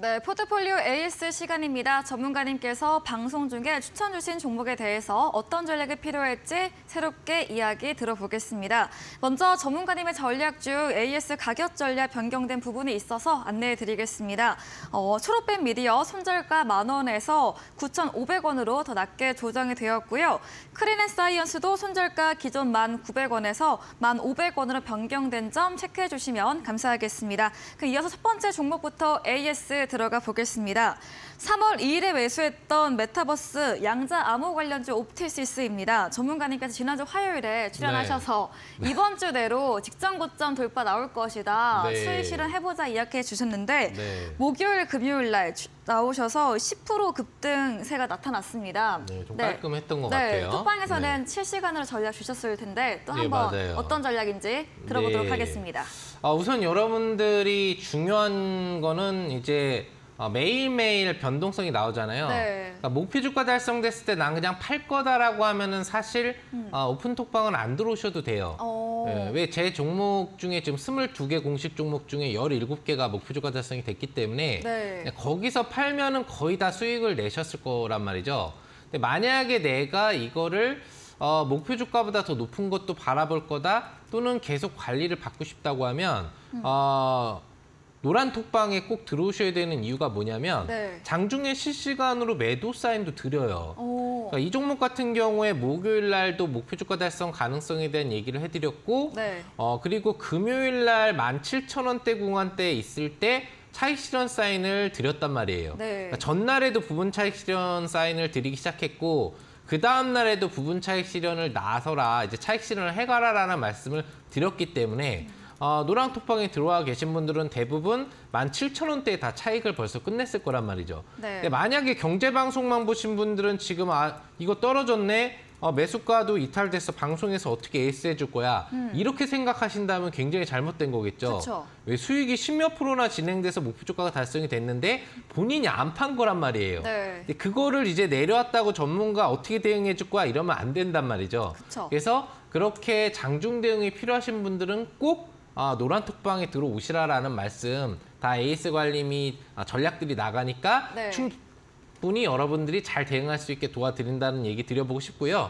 네, 포트폴리오 AS 시간입니다. 전문가님께서 방송 중에 추천 주신 종목에 대해서 어떤 전략이 필요할지 새롭게 이야기 들어보겠습니다. 먼저 전문가님의 전략 중 AS 가격 전략 변경된 부분이 있어서 안내해드리겠습니다. 초록빛 미디어 손절가 10,000원에서 9,500원으로 더 낮게 조정이 되었고요. 크린앤사이언스도 손절가 기존 1,900원에서 1,500원으로 변경된 점 체크해 주시면 감사하겠습니다. 이어서 첫 번째 종목부터 AS 들어가 보겠습니다. 3월 2일에 매수했던 메타버스 양자 암호 관련주 옵티시스입니다. 전문가님께서 지난주 화요일에 출연하셔서 이번 주 내로 직전 고점 돌파 나올 것이다. 수익 실현해보자 이야기해 주셨는데 목요일, 금요일 날 나오셔서 10% 급등세가 나타났습니다. 좀 깔끔했던 것 같아요. 톡방에서는 실시간으로 전략 주셨을 텐데 또 한번 어떤 전략인지 들어보도록 하겠습니다. 우선 여러분들이 중요한 거는 이제 매일매일 변동성이 나오잖아요. 그러니까 목표 주가 달성됐을 때 난 그냥 팔 거다라고 하면은 사실 오픈 톡방은 안 들어오셔도 돼요. 왜 제 종목 중에 지금 22개 공식 종목 중에 17개가 목표 주가 달성이 됐기 때문에 거기서 팔면은 거의 다 수익을 내셨을 거란 말이죠. 근데 만약에 내가 이거를 목표 주가보다 더 높은 것도 바라볼 거다 또는 계속 관리를 받고 싶다고 하면 노란 톡방에 꼭 들어오셔야 되는 이유가 뭐냐면 장중에 실시간으로 매도 사인도 드려요. 그러니까 이 종목 같은 경우에 목요일 날도 목표 주가 달성 가능성에 대한 얘기를 해드렸고 그리고 금요일 날 17,000원대 구간대에 있을 때 차익 실현 사인을 드렸단 말이에요. 그러니까 전날에도 부분 차익 실현 사인을 드리기 시작했고 그 다음 날에도 부분 차익 실현을 나서라, 이제 차익 실현을 해가라라는 말씀을 드렸기 때문에 노랑 톡방에 들어와 계신 분들은 대부분 17,000원대에 다 차익을 벌써 끝냈을 거란 말이죠. 근데 만약에 경제방송만 보신 분들은 지금 이거 떨어졌네, 매수가도 이탈돼서 방송에서 어떻게 에이스 해줄 거야, 이렇게 생각하신다면 굉장히 잘못된 거겠죠. 왜 수익이 10몇 %나 진행돼서 목표 주가가 달성이 됐는데 본인이 안 판 거란 말이에요. 근데 그거를 이제 내려왔다고 전문가 어떻게 대응해 줄 거야 이러면 안 된단 말이죠. 그래서 그렇게 장중 대응이 필요하신 분들은 꼭 노란 톡방에 들어오시라라는 말씀, 다 에이스 관리 전략들이 나가니까 충분히 여러분들이 잘 대응할 수 있게 도와드린다는 얘기 드려보고 싶고요.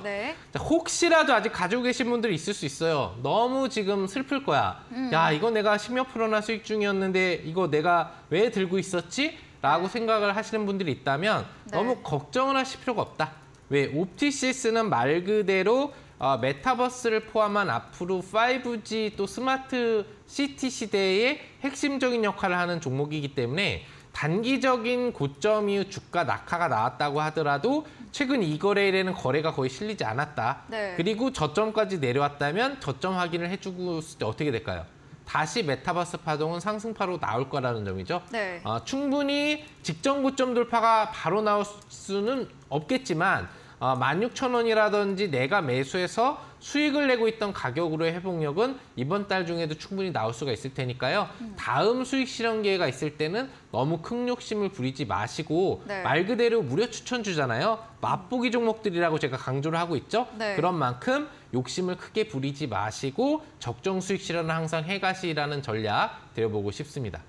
자, 혹시라도 아직 가지고 계신 분들이 있을 수 있어요. 너무 지금 슬플 거야. 야, 이거 내가 10몇 %나 수익 중이었는데 이거 내가 왜 들고 있었지? 라고 생각을 하시는 분들이 있다면 너무 걱정을 하실 필요가 없다. 왜? 옵티시스는 말 그대로 메타버스를 포함한 앞으로 5G 또 스마트 시티 시대의 핵심적인 역할을 하는 종목이기 때문에 단기적인 고점 이후 주가 낙하가 나왔다고 하더라도 최근 이 거래일에는 거래가 거의 실리지 않았다. 그리고 저점까지 내려왔다면 저점 확인을 해주고 있을 때 어떻게 될까요? 다시 메타버스 파동은 상승파로 나올 거라는 점이죠. 충분히 직전 고점 돌파가 바로 나올 수는 없겠지만 16,000원이라든지 내가 매수해서 수익을 내고 있던 가격으로의 회복력은 이번 달 중에도 충분히 나올 수가 있을 테니까요. 다음 수익 실현 기회가 있을 때는 너무 큰 욕심을 부리지 마시고 말 그대로 무료 추천주잖아요. 맛보기 종목들이라고 제가 강조를 하고 있죠. 그런 만큼 욕심을 크게 부리지 마시고 적정 수익 실현을 항상 해가시라는 전략 드려보고 싶습니다.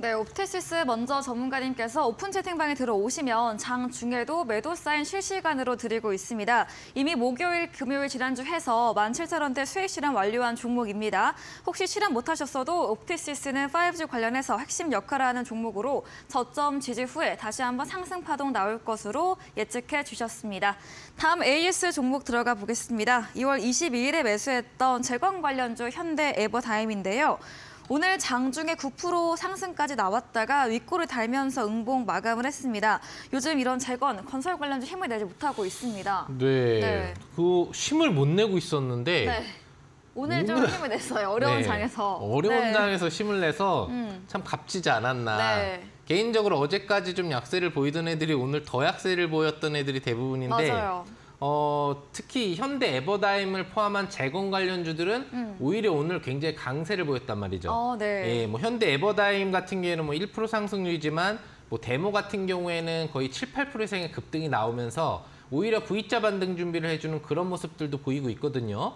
옵티시스 먼저 전문가님께서 오픈 채팅방에 들어오시면 장 중에도 매도 사인 실시간으로 드리고 있습니다. 이미 목요일, 금요일 지난주 해서 17,000원대 수익 실현 완료한 종목입니다. 혹시 실현 못하셨어도 옵티시스는 5G 관련해서 핵심 역할을 하는 종목으로 저점 지지 후에 다시 한번 상승 파동 나올 것으로 예측해 주셨습니다. 다음 AS 종목 들어가 보겠습니다. 2월 22일에 매수했던 재건 관련주 현대 에버다임인데요. 오늘 장중에 9% 상승까지 나왔다가 윗골을 달면서 응봉 마감을 했습니다. 요즘 이런 재건, 건설 관련주 힘을 내지 못하고 있습니다. 그 힘을 못 내고 있었는데 오늘 좀 힘을 냈어요. 어려운 장에서. 어려운 장에서 힘을 내서 참 값지지 않았나. 개인적으로 어제까지 좀 약세를 보이던 애들이 오늘 더 약세를 보였던 애들이 대부분인데 특히 현대 에버다임을 포함한 재건 관련주들은 오히려 오늘 굉장히 강세를 보였단 말이죠. 뭐 현대 에버다임 같은 경우에는 뭐 1% 상승률이지만 뭐 데모 같은 경우에는 거의 7, 8% 이상의 급등이 나오면서 오히려 V자 반등 준비를 해주는 그런 모습들도 보이고 있거든요.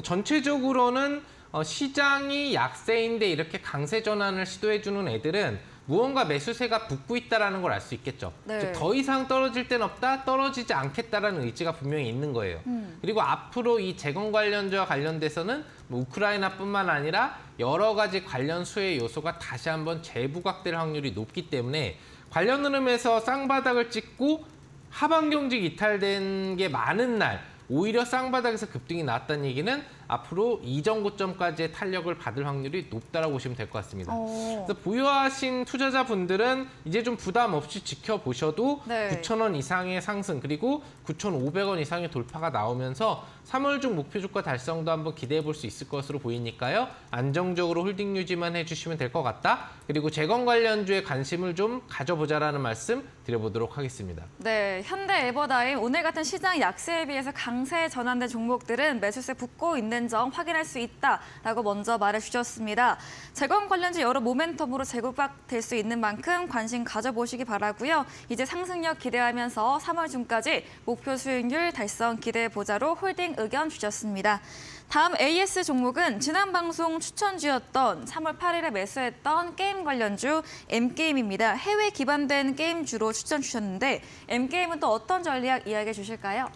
전체적으로는 시장이 약세인데 이렇게 강세 전환을 시도해주는 애들은 무언가 매수세가 붙고 있다는 걸 알 수 있겠죠. 네. 즉, 더 이상 떨어질 땐 없다, 떨어지지 않겠다라는 의지가 분명히 있는 거예요. 그리고 앞으로 이 재건 관련주와 관련돼서는 뭐 우크라이나뿐만 아니라 여러 가지 관련 수혜 요소가 다시 한번 재부각될 확률이 높기 때문에 관련 흐름에서 쌍바닥을 찍고 하방 경직 이탈된 게 많은 날 오히려 쌍바닥에서 급등이 나왔다는 얘기는 앞으로 이전 고점까지의 탄력을 받을 확률이 높다라고 보시면 될 것 같습니다. 그래서 보유하신 투자자분들은 이제 좀 부담 없이 지켜보셔도 네. 9,000원 이상의 상승 그리고 9,500원 이상의 돌파가 나오면서 3월 중 목표 주가 달성도 한번 기대해 볼 수 있을 것으로 보이니까요. 안정적으로 홀딩 유지만 해주시면 될 것 같다. 그리고 재건 관련주에 관심을 좀 가져보자라는 말씀 드려보도록 하겠습니다. 네, 현대 에버다임 오늘 같은 시장 약세에 비해서 강세에 전환된 종목들은 매수세 붙고 있는 점 확인할 수 있다라고 먼저 말해주셨습니다. 재건 관련주 여러 모멘텀으로 재구박될 수 있는 만큼 관심 가져보시기 바라고요. 이제 상승력 기대하면서 3월 중까지 목표 수익률 달성 기대해보자로 홀딩 의견 주셨습니다. 다음 AS 종목은 지난 방송 추천주였던 3월 8일에 매수했던 게임 관련주 M게임입니다. 해외 기반된 게임주로 추천 주셨는데 M게임은 또 어떤 전략 이야기해 주실까요?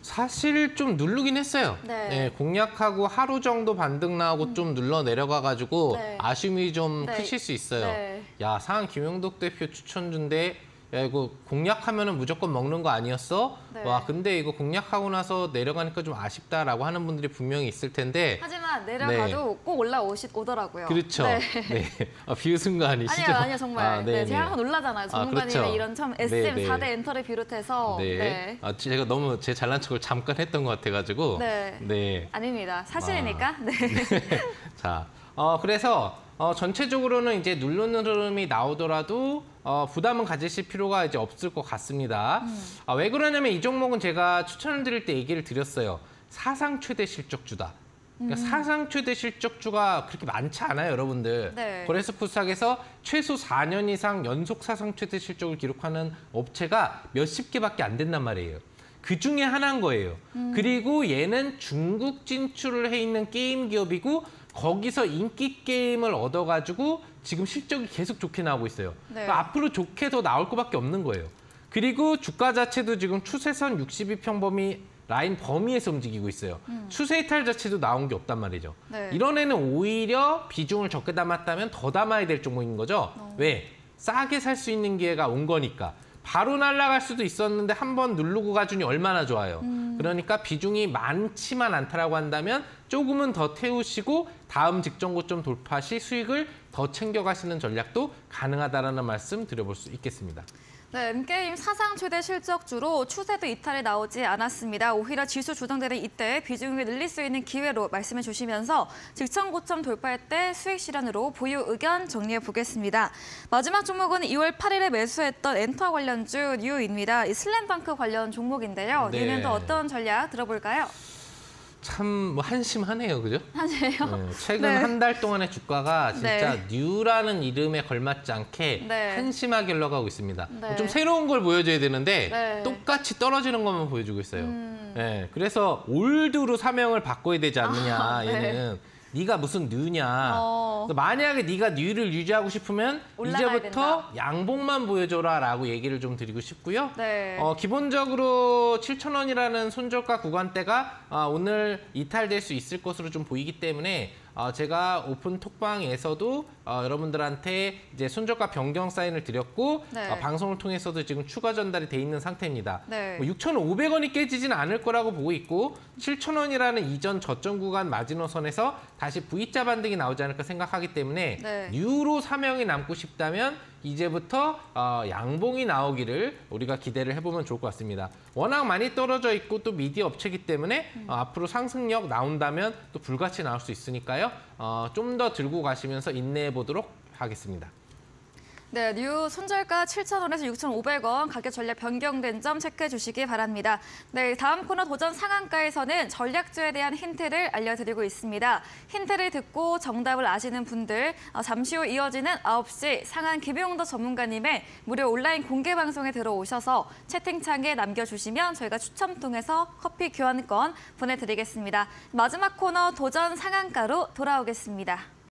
사실 좀 누르긴 했어요. 네. 공략하고 하루 정도 반등 나오고 좀 눌러 내려가가지고 네. 아쉬움이 좀 네. 크실 수 있어요. 네. 야, 상한 김영덕 대표 추천주인데 야, 이거 공략하면은 무조건 먹는 거 아니었어? 네. 와, 근데 이거 공략하고 나서 내려가니까 좀 아쉽다라고 하는 분들이 분명히 있을 텐데. 하지만 내려가도 꼭 올라오더라고요. 그렇죠. 네. 네. 비웃은 거 아니시죠? 아니요, 정말. 네, 제가 항상 놀라잖아요. 전문가님의 그렇죠. 이런 처음 SM 네, 네. 4대 엔터를 비롯해서. 네. 네. 제가 너무 제 잘난 척을 잠깐 했던 것 같아가지고. 네. 네. 아닙니다. 사실이니까. 네. 자, 그래서 전체적으로는 이제 누르는 흐름이 나오더라도 부담은 가지실 필요가 이제 없을 것 같습니다. 왜 그러냐면 이 종목은 제가 추천을 드릴 때 얘기를 드렸어요. 사상 최대 실적주다. 그러니까 사상 최대 실적주가 그렇게 많지 않아요, 여러분들. 네. 거래소푸스닥에서 최소 4년 이상 연속 사상 최대 실적을 기록하는 업체가 몇십 개밖에 안 된단 말이에요. 그 중에 하나인 거예요. 그리고 얘는 중국 진출을 해 있는 게임 기업이고 거기서 인기 게임을 얻어가지고 지금 실적이 계속 좋게 나오고 있어요. 네. 그러니까 앞으로 좋게 더 나올 것밖에 없는 거예요. 그리고 주가 자체도 지금 추세선 62평범위 라인 범위에서 움직이고 있어요. 추세 이탈 자체도 나온 게 없단 말이죠. 네. 이런 애는 오히려 비중을 적게 담았다면 더 담아야 될 종목인 거죠. 왜? 싸게 살 수 있는 기회가 온 거니까. 바로 날아갈 수도 있었는데 한 번 누르고 가주니 얼마나 좋아요. 그러니까 비중이 많지만 않다라고 한다면 조금은 더 태우시고 다음 직전 고점 돌파 시 수익을 더 챙겨가시는 전략도 가능하다라는 말씀 드려볼 수 있겠습니다. 네, M게임 사상 최대 실적주로 추세도 이탈이 나오지 않았습니다. 오히려 지수 조정되는 이때 비중을 늘릴 수 있는 기회로 말씀해 주시면서 직전 고점 돌파할 때 수익 실현으로 보유 의견 정리해 보겠습니다. 마지막 종목은 2월 8일에 매수했던 엔터 관련주 뉴입니다. 이 슬램덩크 관련 종목인데요. 네. 뉴는 또 어떤 전략 들어볼까요? 참 한심하네요, 그죠? 하세요. 네, 최근 네. 한 달 동안의 주가가 진짜 네. 뉴라는 이름에 걸맞지 않게 네. 한심하게 흘러가고 있습니다. 네. 좀 새로운 걸 보여줘야 되는데 네. 똑같이 떨어지는 것만 보여주고 있어요. 네, 그래서 올드로 사명을 바꿔야 되지 않느냐, 네. 얘는. 네가 무슨 뉴냐. 어. 만약에 네가 뉴를 유지하고 싶으면 올라가야 이제부터 된다. 양봉만 보여줘라라고 얘기를 좀 드리고 싶고요. 네. 기본적으로 7,000원이라는 손절가 구간대가 오늘 이탈될 수 있을 것으로 좀 보이기 때문에 제가 오픈 톡방에서도 여러분들한테 이제 손절가 변경 사인을 드렸고 네. 방송을 통해서도 지금 추가 전달이 돼 있는 상태입니다. 네. 6,500원이 깨지지는 않을 거라고 보고 있고 7,000원이라는 이전 저점 구간 마지노선에서 다시 V자 반등이 나오지 않을까 생각하기 때문에 네. 뉴로 사명이 남고 싶다면 이제부터 양봉이 나오기를 우리가 기대를 해보면 좋을 것 같습니다. 워낙 많이 떨어져 있고 또 미디어 업체이기 때문에 앞으로 상승력 나온다면 또 불같이 나올 수 있으니까요. 좀 더 들고 가시면서 인내해 보도록 하겠습니다. 네, 뉴 손절가 7,000원에서 6,500원 가격 전략 변경된 점 체크해 주시기 바랍니다. 네, 다음 코너 도전 상한가에서는 전략주에 대한 힌트를 알려드리고 있습니다. 힌트를 듣고 정답을 아시는 분들 잠시 후 이어지는 9시 상한 김용도 전문가님의 무료 온라인 공개 방송에 들어오셔서 채팅창에 남겨주시면 저희가 추첨 통해서 커피 교환권 보내드리겠습니다. 마지막 코너 도전 상한가로 돌아오겠습니다.